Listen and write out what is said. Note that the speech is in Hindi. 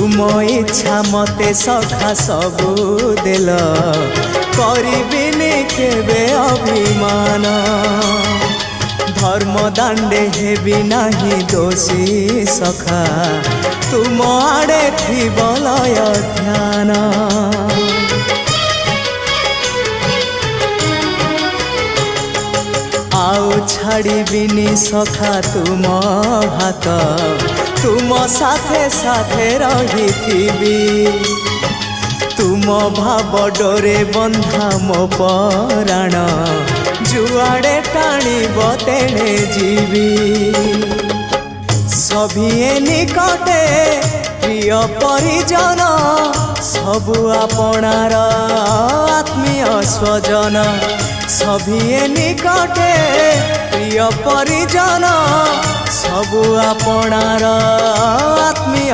तुम इच्छा मते सखा सबू देल करिबिनी केबे अभिमान धर्म दांडे हेबी नाही दोषी सखा तुम आड़े थी बलय ध्यान आउ छाड़िबिनी सखा तुम हाथ तुम साथे साथे रही तुम भाव डोरे बंधा मो पराण जुआड़े टाणीब तेणे जीवी सभिए निकटे प्रिय परिजन सबु आपणार आत्मीय स्वजन सभिए निकटे प्रिय परिजन सबु आपणार आत्मीय